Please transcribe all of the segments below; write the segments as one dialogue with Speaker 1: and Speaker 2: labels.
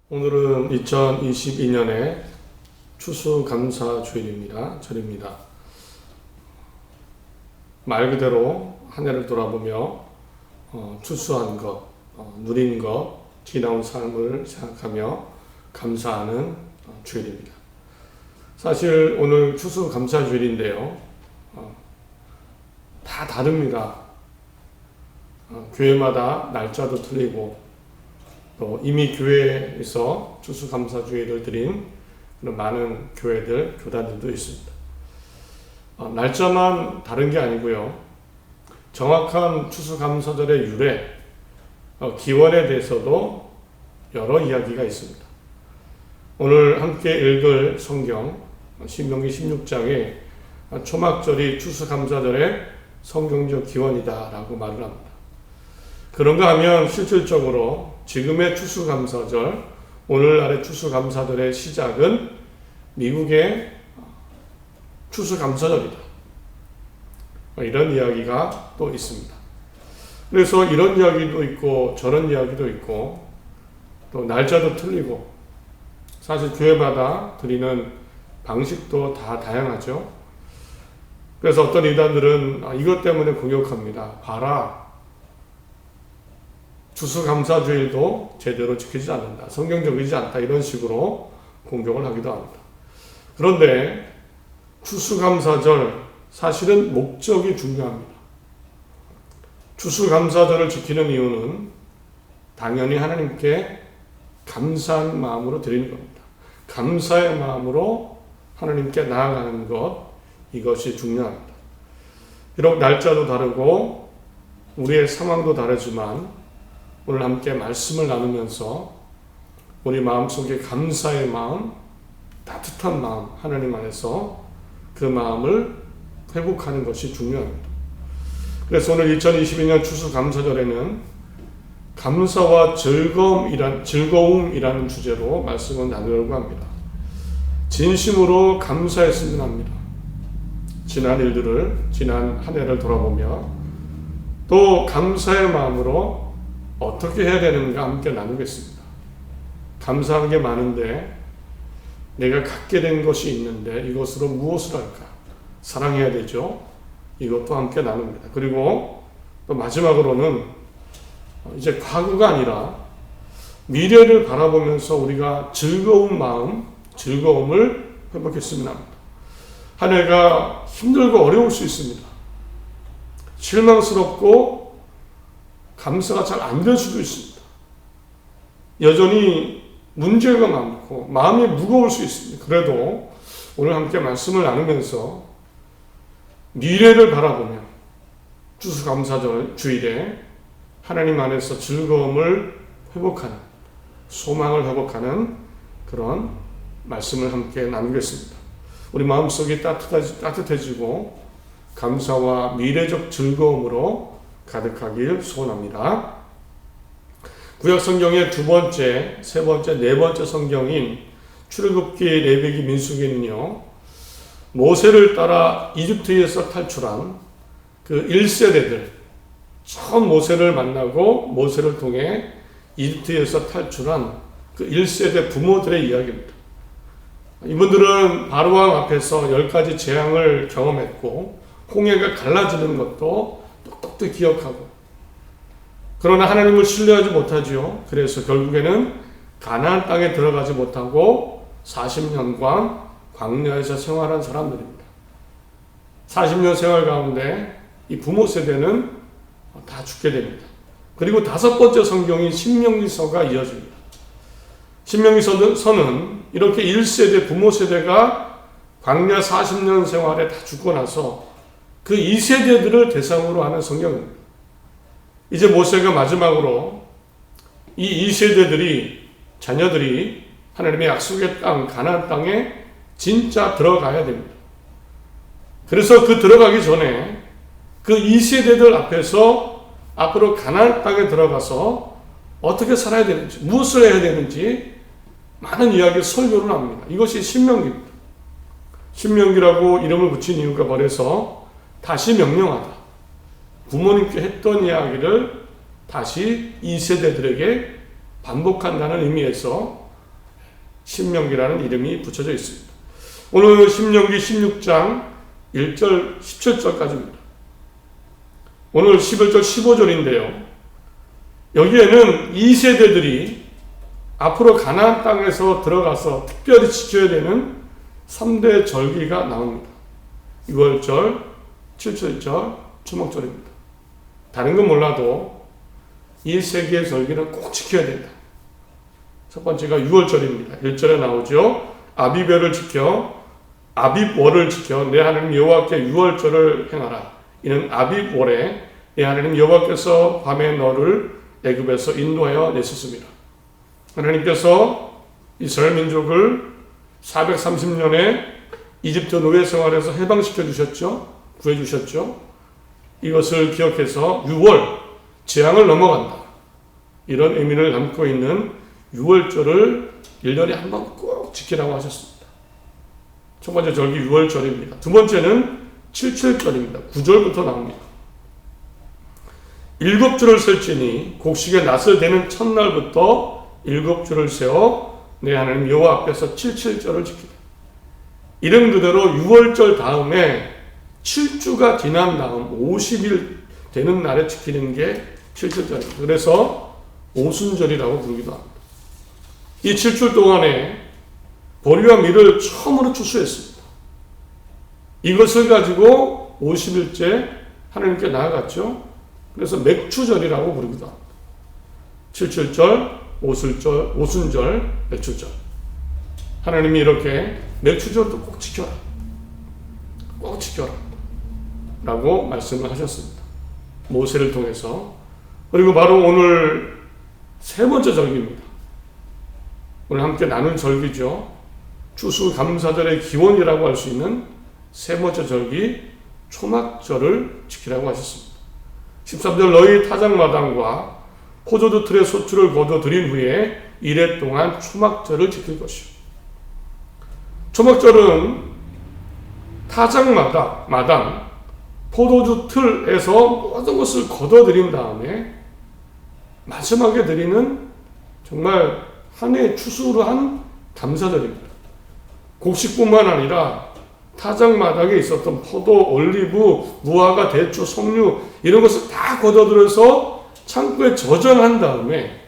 Speaker 1: 오늘은 2022년의 추수감사주일입니다. 절입니다. 말 그대로 한 해를 돌아보며 추수한 것, 누린 것, 지나온 삶을 생각하며 감사하는 주일입니다. 사실 오늘 추수감사주일인데요. 다 다릅니다. 교회마다 날짜도 틀리고 또 이미 교회에서 추수감사주일을 드린 그런 많은 교회들, 교단들도 있습니다. 날짜만 다른 게 아니고요. 정확한 추수감사절의 유래, 기원에 대해서도 여러 이야기가 있습니다. 오늘 함께 읽을 성경 신명기 16장에 초막절이 추수감사절의 성경적 기원이다 라고 말을 합니다. 그런가 하면 실질적으로 지금의 추수감사절, 오늘날의 추수감사절의 시작은 미국의 추수감사절이다. 이런 이야기가 또 있습니다. 그래서 이런 이야기도 있고 저런 이야기도 있고 또 날짜도 틀리고 사실 교회마다 드리는 방식도 다 다양하죠. 그래서 어떤 이단들은 이것 때문에 공격합니다. 봐라. 추수감사주일도 제대로 지키지 않는다. 성경적이지 않다. 이런 식으로 공격을 하기도 합니다. 그런데 추수감사절 사실은 목적이 중요합니다. 추수감사절을 지키는 이유는 당연히 하나님께 감사한 마음으로 드리는 겁니다. 감사의 마음으로 하나님께 나아가는 것, 이것이 중요합니다. 비록 날짜도 다르고 우리의 상황도 다르지만 오늘 함께 말씀을 나누면서 우리 마음속에 감사의 마음, 따뜻한 마음, 하나님 안에서 그 마음을 회복하는 것이 중요합니다. 그래서 오늘 2022년 추수감사절에는 감사와 즐거움이라는 주제로 말씀을 나누려고 합니다. 진심으로 감사했으면 합니다. 지난 일들을, 지난 한 해를 돌아보며 또 감사의 마음으로 어떻게 해야 되는가 함께 나누겠습니다. 감사한 게 많은데 내가 갖게 된 것이 있는데 이것으로 무엇을 할까? 사랑해야 되죠. 이것도 함께 나눕니다. 그리고 또 마지막으로는 이제 과거가 아니라 미래를 바라보면서 우리가 즐거운 마음, 즐거움을 회복했으면 합니다. 한 해가 힘들고 어려울 수 있습니다. 실망스럽고 감사가 잘 안 될 수도 있습니다. 여전히 문제가 많고 마음이 무거울 수 있습니다. 그래도 오늘 함께 말씀을 나누면서 미래를 바라보며 추수감사절 주일에 하나님 안에서 즐거움을 회복하는, 소망을 회복하는 그런 말씀을 함께 나누겠습니다. 우리 마음속이 따뜻해지고 감사와 미래적 즐거움으로 가득하길 소원합니다. 구약 성경의 두 번째, 세 번째, 네 번째 성경인 출애굽기, 레위기, 민수기는요, 모세를 따라 이집트에서 탈출한 그 1세대들, 처음 모세를 만나고 모세를 통해 이집트에서 탈출한 그 1세대 부모들의 이야기입니다. 이분들은 바로왕 앞에서 10가지 재앙을 경험했고 홍해가 갈라지는 것도 똑똑히 기억하고, 그러나 하나님을 신뢰하지 못하지요. 그래서 결국에는 가나안 땅에 들어가지 못하고 40년간 광야에서 생활한 사람들입니다. 40년 생활 가운데 이 부모 세대는 다 죽게 됩니다. 그리고 다섯 번째 성경인 신명기서가 이어집니다. 신명기서는 이렇게 1세대 부모 세대가 광야 40년 생활에 다 죽고 나서 그 2세대들을 대상으로 하는 성경입니다. 이제 모세가 마지막으로 이 2세대들이, 자녀들이 하나님의 약속의 땅, 가나안 땅에 진짜 들어가야 됩니다. 그래서 그 들어가기 전에 그 2세대들 앞에서 앞으로 가나안 땅에 들어가서 어떻게 살아야 되는지, 무엇을 해야 되는지 많은 이야기를 설교를 합니다. 이것이 신명기입니다. 신명기라고 이름을 붙인 이유가 뭐래서 다시 명령하다. 부모님께 했던 이야기를 다시 2세대들에게 반복한다는 의미에서 신명기라는 이름이 붙여져 있습니다. 오늘 신명기 16장 1절 17절까지입니다. 오늘 11절 15절인데요. 여기에는 2세대들이 앞으로 가나안 땅에서 들어가서 특별히 지켜야 되는 3대 절기가 나옵니다. 6월절, 7절절, 초막절입니다. 다른 건 몰라도 이 세 개의 절기는 꼭 지켜야 된다. 첫 번째가 6월절입니다. 1절에 나오죠. 아비별을 지켜 아빕월을 지켜 내 하나님 여호와께 6월절을 행하라. 이는 아빕월에 내 하나님 여호와께서 밤에 너를 애굽에서 인도하여 내셨습니다. 하나님께서 이스라엘 민족을 430년의 이집트 노예 생활에서 해방시켜 주셨죠. 구해 주셨죠. 이것을 기억해서 6월 재앙을 넘어간다. 이런 의미를 담고 있는 6월절을 1년에 한 번 꼭 지키라고 하셨습니다. 첫 번째 절기 6월절입니다. 두 번째는 77절입니다. 9절부터 나옵니다. 7주를 셀지니 곡식의 낫을 대는 첫날부터 7주를 세워 내 하나님 여호와 앞에서 77절을 지키라. 이름 그대로 6월절 다음에 7주가 지난 다음 50일 되는 날에 지키는 게 7절입니다. 그래서 오순절이라고 부르기도 합니다. 이 7주 동안에 보리와 밀을 처음으로 추수했습니다. 이것을 가지고 50일째 하나님께 나아갔죠. 그래서 맥추절이라고 부르기도 합니다. 77절, 오순절, 맥추절. 하나님이 이렇게 맥추절도 꼭 지켜라. 꼭 지켜라. 라고 말씀을 하셨습니다. 모세를 통해서. 그리고 바로 오늘 세 번째 절기입니다. 오늘 함께 나눈 절기죠. 추수감사절의 기원이라고 할 수 있는 세 번째 절기 초막절을 지키라고 하셨습니다. 13절 너희 타작마당과 포도주 틀에 소출을 거둬 들인 후에 이래 동안 초막절을 지킬 것이요. 초막절은 타작마당, 포도주 틀에서 모든 것을 거둬 들인 다음에 마지막에 드리는 정말 한 해 추수로 한 감사절입니다. 곡식뿐만 아니라 타작마당에 있었던 포도, 올리브, 무화과, 대추, 석류 이런 것을 다 걷어들여서 창고에 저장한 다음에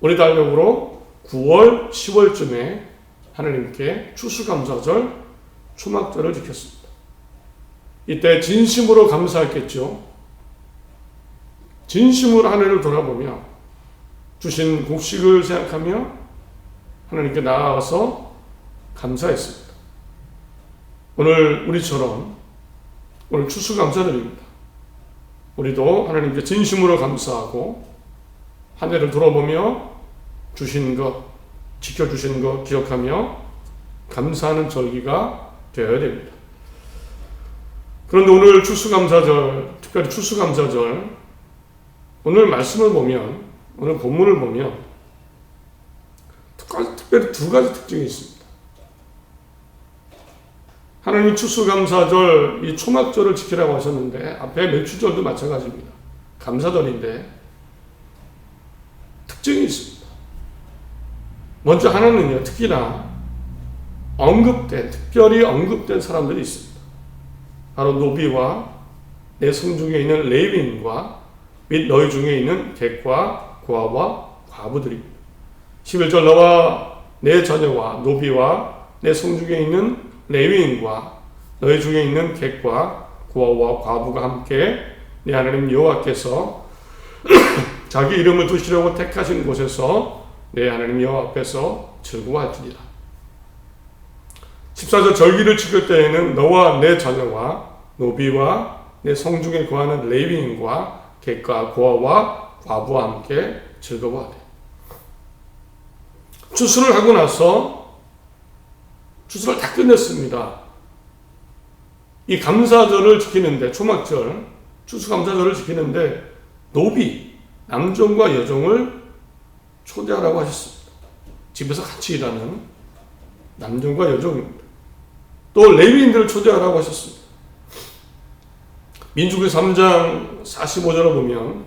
Speaker 1: 우리 달력으로 9월, 10월쯤에 하나님께 추수감사절, 초막절을 지켰습니다. 이때 진심으로 감사했겠죠. 진심으로 하늘을 돌아보며 주신 곡식을 생각하며 하나님께 나아가서 감사했습니다. 오늘 우리처럼 오늘 추수감사절입니다. 우리도 하나님께 진심으로 감사하고 한 해를 돌아보며 주신 것, 지켜주신 것 기억하며 감사하는 절기가 되어야 됩니다. 그런데 오늘 추수감사절, 특별히 추수감사절, 오늘 말씀을 보면, 오늘 본문을 보면 특별히 두 가지 특징이 있습니다. 하나님 추수감사절, 이 초막절을 지키라고 하셨는데 앞에 맥추절도 마찬가지입니다. 감사절인데 특징이 있습니다. 먼저 하나는요, 특히나 특별히 언급된 사람들이 있습니다. 바로 노비와 내 성중에 있는 레위인과 및 너희 중에 있는 객과 고아와 과부들입니다. 11절 너와 내 자녀와 노비와 내 성중에 있는 레위인과 너희 중에 있는 객과 고아와 과부가 함께 내 하나님 여호와께서 자기 이름을 두시려고 택하신 곳에서 내 하나님 여호와 앞에서 즐거워할지니라. 14절 절기를 지킬 때에는 너와 내 자녀와 노비와 내 성중에 거하는 레위인과 객과 고아와 과부와 함께 즐거워하래. 추수를 하고 나서 추수를 다 끝냈습니다. 이 감사절을 지키는데, 초막절, 추수감사절을 지키는데 노비, 남종과 여종을 초대하라고 하셨습니다. 집에서 같이 일하는 남종과 여종입니다. 또 레위인들을 초대하라고 하셨습니다. 민수기 3장 45절을 보면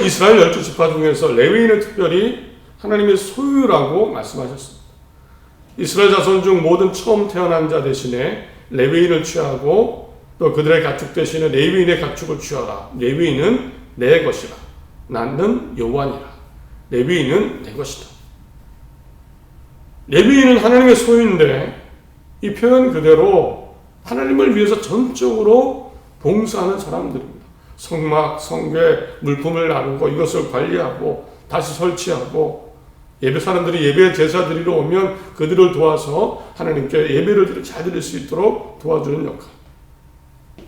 Speaker 1: 이스라엘 12지파 중에서 레위인을 특별히 하나님의 소유라고 말씀하셨습니다. 이스라엘 자손 중 모든 처음 태어난 자 대신에 레위인을 취하고 또 그들의 가축 대신에 레위인의 가축을 취하라. 레위인은 내 것이라. 나는 여호와니라. 레위인은 내 것이다. 레위인은 하나님의 소유인데 이 표현 그대로 하나님을 위해서 전적으로 봉사하는 사람들입니다. 성막, 성궤, 물품을 나누고 이것을 관리하고 다시 설치하고 예배 사람들이 예배 제사 드리러 오면 그들을 도와서 하나님께 예배를 잘 드릴 수 있도록 도와주는 역할.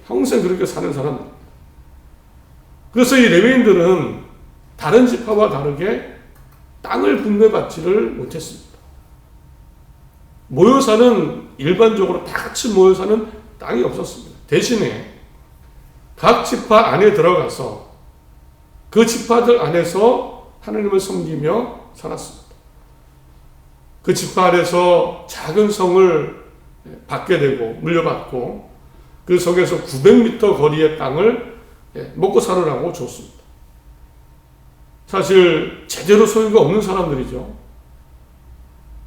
Speaker 1: 평생 그렇게 사는 사람들. 그래서 이 레위인들은 다른 지파와 다르게 땅을 분배받지를 못했습니다. 모여 사는 일반적으로 다 같이 모여 사는 땅이 없었습니다. 대신에 각 지파 안에 들어가서 그 지파들 안에서 하나님을 섬기며 살았습니다. 그 지파 안에서 작은 성을 받게 되고 물려받고 그 성에서 900m 거리의 땅을 먹고 살으라고 줬습니다. 사실 제대로 소유가 없는 사람들이죠.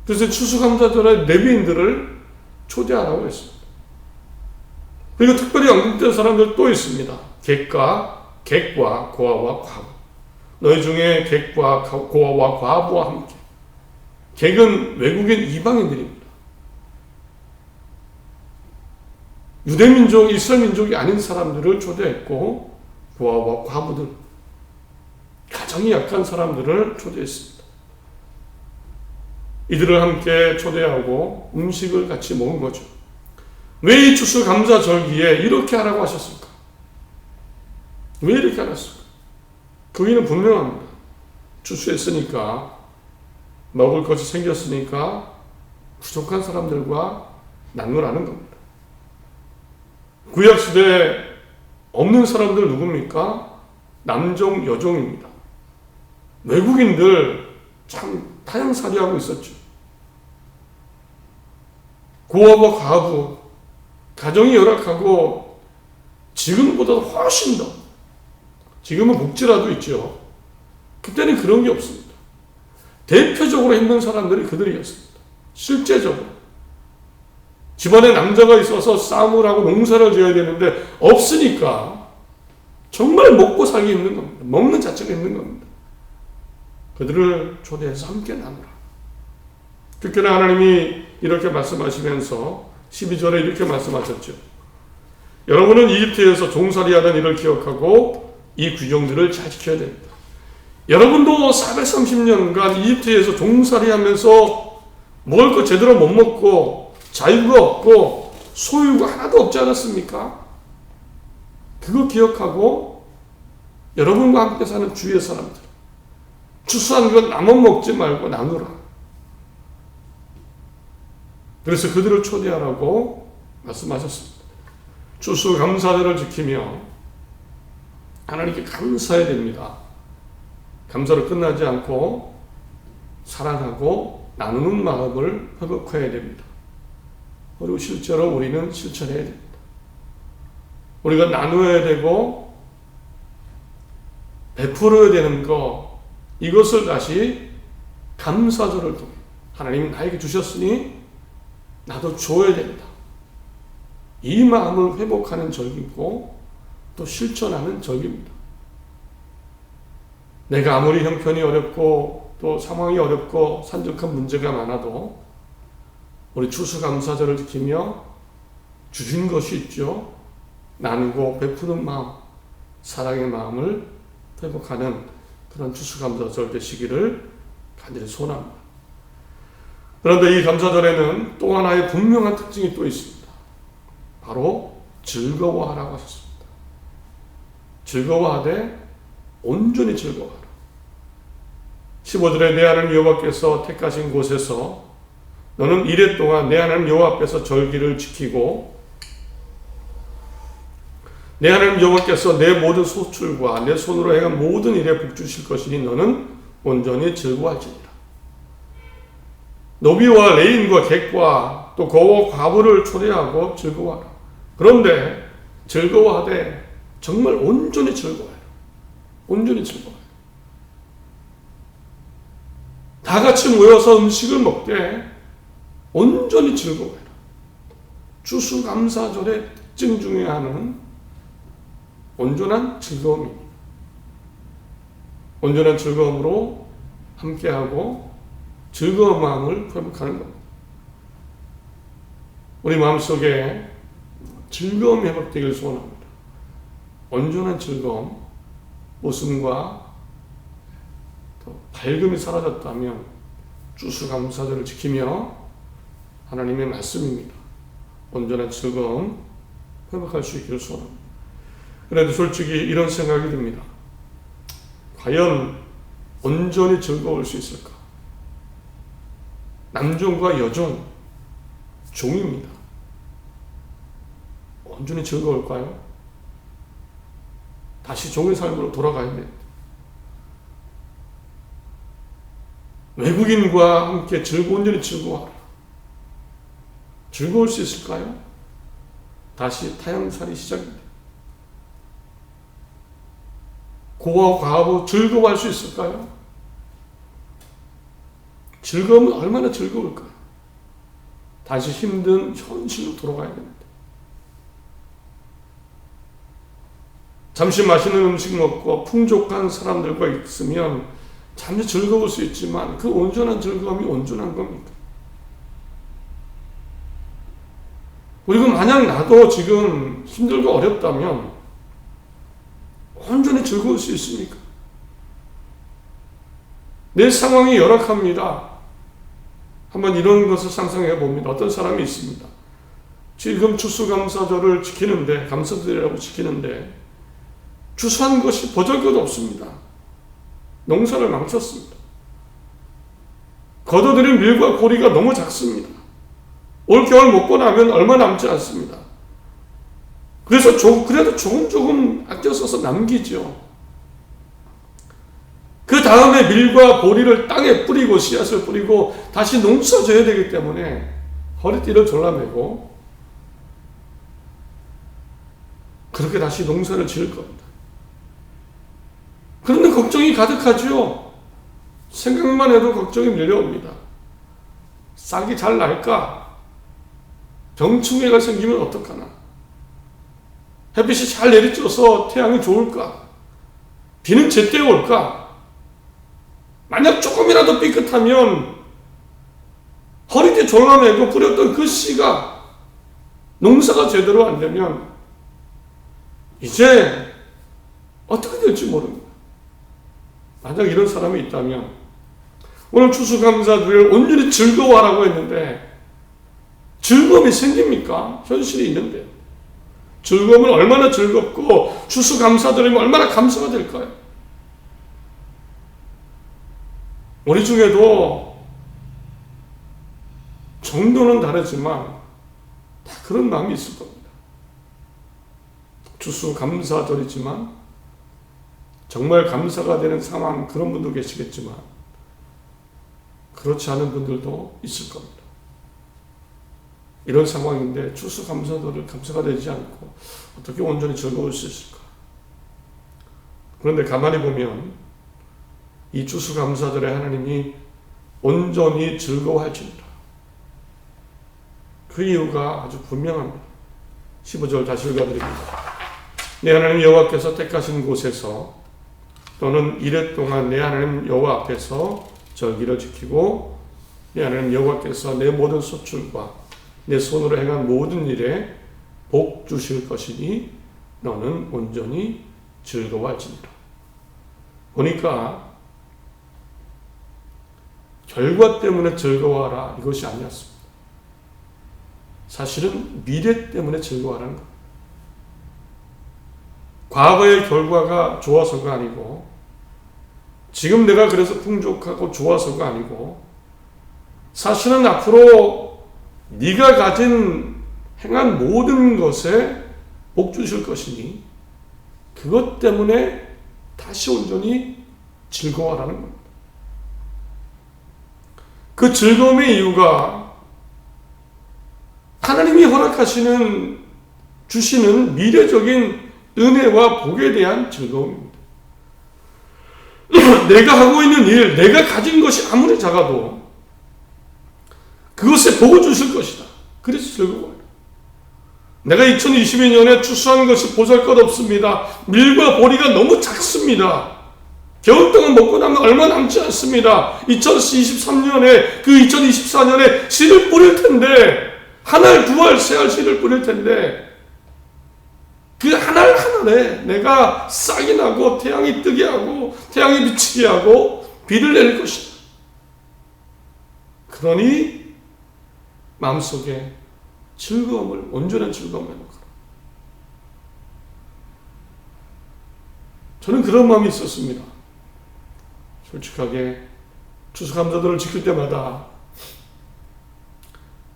Speaker 1: 그래서 추수감사절에 레위인들을 초대하라고 했습니다. 그리고 특별히 언급된 사람들 또 있습니다. 객과 고아와 과부. 너희 중에 객과 고아와 과부와 함께. 객은 외국인 이방인들입니다. 유대민족, 이스라엘민족이 아닌 사람들을 초대했고 고아와 과부들, 가정이 약한 사람들을 초대했습니다. 이들을 함께 초대하고 음식을 같이 먹은 거죠. 왜 이 추수감사절기에 이렇게 하라고 하셨을까? 왜 이렇게 하셨을까? 그 이유는 분명합니다. 추수했으니까, 먹을 것이 생겼으니까 부족한 사람들과 나누라는 겁니다. 구약시대에 없는 사람들 누굽니까? 남종, 여종입니다. 외국인들 참 타향살이하고 있었죠. 고아와 과부, 가정이 열악하고 지금보다 훨씬 더, 지금은 복지라도 있죠. 그때는 그런 게 없습니다. 대표적으로 힘든 사람들이 그들이었습니다. 실제적으로. 집안에 남자가 있어서 싸움을 하고 농사를 지어야 되는데 없으니까 정말 먹고 살기 힘든 겁니다. 먹는 자체가 힘든 겁니다. 그들을 초대해서 함께 나누라. 특히나 하나님이 이렇게 말씀하시면서 12절에 이렇게 말씀하셨죠. 여러분은 이집트에서 종살이하던 일을 기억하고 이 규정들을 잘 지켜야 됩니다. 여러분도 430년간 이집트에서 종살이하면서 먹을 거 제대로 못 먹고 자유가 없고 소유가 하나도 없지 않았습니까? 그거 기억하고 여러분과 함께 사는 주위의 사람들, 추수한 것 나눠 먹지 말고 나누라. 그래서 그들을 초대하라고 말씀하셨습니다. 추수감사절을 지키며 하나님께 감사해야 됩니다. 감사로 끝나지 않고 사랑하고 나누는 마음을 회복해야 됩니다. 그리고 실제로 우리는 실천해야 됩니다. 우리가 나누어야 되고 베풀어야 되는 것, 이것을 다시 감사절을 통해 하나님이 나에게 주셨으니 나도 줘야 된다. 이 마음을 회복하는 절기고 또 실천하는 절기입니다. 내가 아무리 형편이 어렵고 또 상황이 어렵고 산적한 문제가 많아도 우리 추수감사절을 지키며 주신 것이 있죠. 나누고 베푸는 마음, 사랑의 마음을 회복하는 그런 추수감사절 되시기를 간절히 소원합니다. 그런데 이 감사절에는 또 하나의 분명한 특징이 또 있습니다. 바로 즐거워하라고 하셨습니다. 즐거워하되 온전히 즐거워하라. 15절에 내 하나님 여호와께서 택하신 곳에서 너는 이래 동안 내 하나님 여호와 앞에서 절기를 지키고 내 하나님 여호와께서 내 모든 소출과 내 손으로 행한 모든 일에 복주실 것이니 너는 온전히 즐거워할지니라. 노비와 레인과 객과 또 고와 과부를 초대하고 즐거워하라. 그런데 즐거워하되 정말 온전히 즐거워해라. 온전히 즐거워해라. 다 같이 모여서 음식을 먹되 온전히 즐거워해라. 추수감사절의 특징 중에 하나는 온전한 즐거움입니다. 온전한 즐거움으로 함께하고 즐거운 마음을 회복하는 겁니다. 우리 마음속에 즐거움이 회복되길 소원합니다. 온전한 즐거움, 웃음과 밝음이 사라졌다면 추수감사절을 지키며 하나님의 말씀입니다. 온전한 즐거움 회복할 수 있기를 소원합니다. 그래도 솔직히 이런 생각이 듭니다. 과연 온전히 즐거울 수 있을까? 남종과 여종, 종입니다. 온전히 즐거울까요? 다시 종의 삶으로 돌아가야 됩니다. 외국인과 함께 온전히 즐거워하라. 즐거울 수 있을까요? 다시 타향살이 시작입니다. 고와 과하고 즐거워할 수 있을까요? 즐거움은 얼마나 즐거울까요? 다시 힘든 현실로 돌아가야 됩니다. 잠시 맛있는 음식 먹고 풍족한 사람들과 있으면 잠시 즐거울 수 있지만 그 온전한 즐거움이 온전한 겁니까? 그리고 만약 나도 지금 힘들고 어렵다면 온전히 즐거울 수 있습니까? 내 상황이 열악합니다. 한번 이런 것을 상상해 봅니다. 어떤 사람이 있습니다. 지금 추수감사절을 지키는데, 감사절이라고 지키는데 추수한 것이 보잘것없습니다. 농사를 망쳤습니다. 걷어들인 밀과 고리가 너무 작습니다. 올겨울 먹고 나면 얼마 남지 않습니다. 그래서 그래도 조금 아껴 써서 남기죠. 그 다음에 밀과 보리를 땅에 뿌리고 씨앗을 뿌리고 다시 농사 져야 되기 때문에 허리띠를 졸라매고 그렇게 다시 농사를 지을 겁니다. 그런데 걱정이 가득하죠. 생각만 해도 걱정이 밀려옵니다. 싹이 잘 날까? 병충해가 생기면 어떡하나? 햇빛이 잘 내리쬐서 태양이 좋을까? 비는 제때 올까? 만약 조금이라도 삐끗하면 허리띠 졸라매고 뿌렸던 그 씨가 농사가 제대로 안 되면 이제 어떻게 될지 모릅니다. 만약 이런 사람이 있다면 오늘 추수감사절을 온전히 즐거워하라고 했는데 즐거움이 생깁니까? 현실이 있는데 즐거움은 얼마나 즐겁고 추수감사절이면 얼마나 감사가 될까요? 우리 중에도 정도는 다르지만 다 그런 마음이 있을 겁니다. 추수감사절이지만 정말 감사가 되는 상황, 그런 분도 계시겠지만 그렇지 않은 분들도 있을 겁니다. 이런 상황인데 추수감사절을 감사가 되지 않고 어떻게 온전히 즐거울 수 있을까? 그런데 가만히 보면 이 추수감사절에 하나님이 온전히 즐거워할지니라. 그 이유가 아주 분명합니다. 15절 다시 읽어드립니다. 내 하나님 여호와께서 택하신 곳에서 또는 이래 동안 내 하나님 여호와 앞에서 절기를 지키고 내 하나님 여호와께서 내 모든 소출과 내 손으로 행한 모든 일에 복 주실 것이니 너는 온전히 즐거워할지니라. 보니까 결과 때문에 즐거워하라 이것이 아니었습니다. 사실은 미래 때문에 즐거워하라는 것. 과거의 결과가 좋아서가 아니고 지금 내가 그래서 풍족하고 좋아서가 아니고 사실은 앞으로 네가 가진 행한 모든 것에 복 주실 것이니 그것 때문에 다시 온전히 즐거워하라는 겁니다. 그 즐거움의 이유가 하나님이 허락하시는 주시는 미래적인 은혜와 복에 대한 즐거움입니다. 내가 하고 있는 일, 내가 가진 것이 아무리 작아도 그것에 복을 주실 것이다. 그래서 즐거워요. 내가 2022년에 추수한 것이 보잘것없습니다. 밀과 보리가 너무 작습니다. 겨울 동안 먹고 나면 얼마 남지 않습니다. 2023년에 그 2024년에 씨를 뿌릴 텐데 한 알, 두 알, 세 알 씨를 뿌릴 텐데 그 한 알 한 알에 내가 싹이 나고 태양이 뜨게 하고 태양이 비치게 하고 비를 내릴 것이다. 그러니 마음속에 즐거움을, 온전한 즐거움을 해놓거라. 저는 그런 마음이 있었습니다. 솔직하게 추수감사절을 지킬 때마다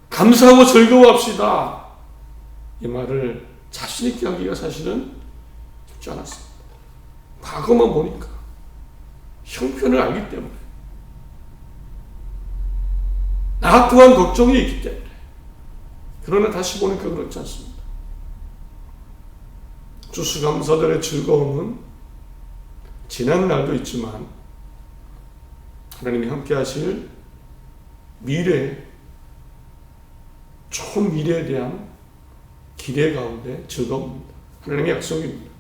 Speaker 1: 감사하고 즐거워합시다. 이 말을 자신 있게 하기가 사실은 쉽지 않았습니다. 과거만 보니까 형편을 알기 때문에 나 또한 걱정이 있기 때문에 그러나 다시 보니까 그렇지 않습니다. 추수감사절의 즐거움은 지난 날도 있지만 하나님이 함께 하실 미래, 좋은 미래에 대한 기대 가운데 즐거움입니다. 하나님의 약속입니다.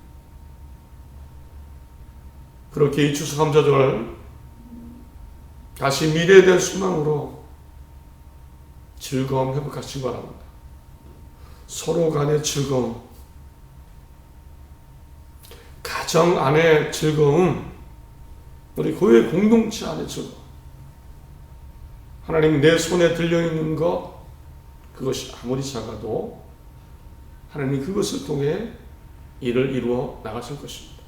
Speaker 1: 그렇게 이 추수감사절 다시 미래에 대한 소망으로 즐거움 회복하시기 바랍니다. 서로 간의 즐거움, 가정 안의 즐거움, 우리 교회 공동체 안의 즐거움, 하나님 내 손에 들려있는 것, 그것이 아무리 작아도 하나님 그것을 통해 일을 이루어 나가실 것입니다.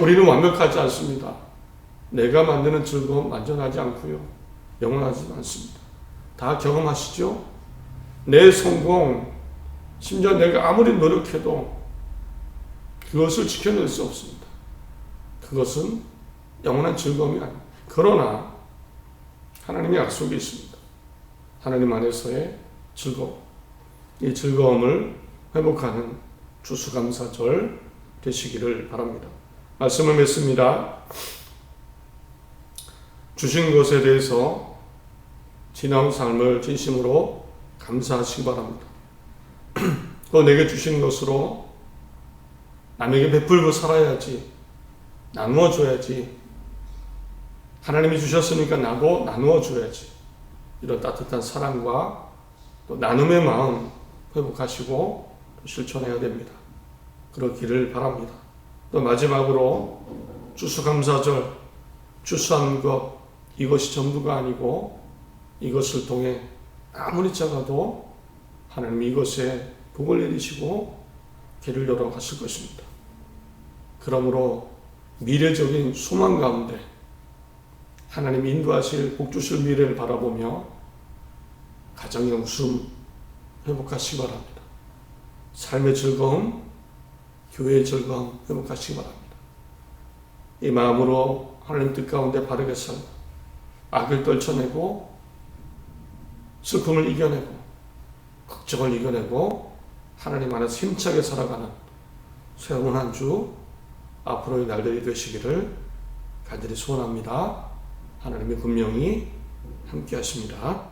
Speaker 1: 우리는 완벽하지 않습니다. 내가 만드는 즐거움 완전하지 않고요. 영원하지 않습니다. 다 경험하시죠? 내 성공, 심지어 내가 아무리 노력해도 그것을 지켜낼 수 없습니다. 그것은 영원한 즐거움이 아닙니다. 그러나 하나님의 약속이 있습니다. 하나님 안에서의 즐거움. 이 즐거움을 회복하는 추수감사절 되시기를 바랍니다. 말씀을 맺습니다. 주신 것에 대해서 지나온 삶을 진심으로 감사하시기 바랍니다. 또 내게 주신 것으로 남에게 베풀고 살아야지, 나누어 줘야지, 하나님이 주셨으니까 나도 나누어 줘야지, 이런 따뜻한 사랑과 또 나눔의 마음 회복하시고 또 실천해야 됩니다. 그렇기를 바랍니다. 또 마지막으로 추수감사절, 추수한 것, 이것이 전부가 아니고 이것을 통해 아무리 작아도 하나님이 이것에 복을 내리시고 길을 열어 가실 것입니다. 그러므로 미래적인 소망 가운데 하나님이 인도하실 복 주실 미래를 바라보며 가정의 웃음 회복하시기 바랍니다. 삶의 즐거움, 교회의 즐거움 회복하시기 바랍니다. 이 마음으로 하나님 뜻 가운데 바르게 살고 악을 떨쳐내고 슬픔을 이겨내고 걱정을 이겨내고 하나님 안에서 힘차게 살아가는 새로운 한 주 앞으로의 날들이 되시기를 간절히 소원합니다. 하나님의 분명히 함께 하십니다.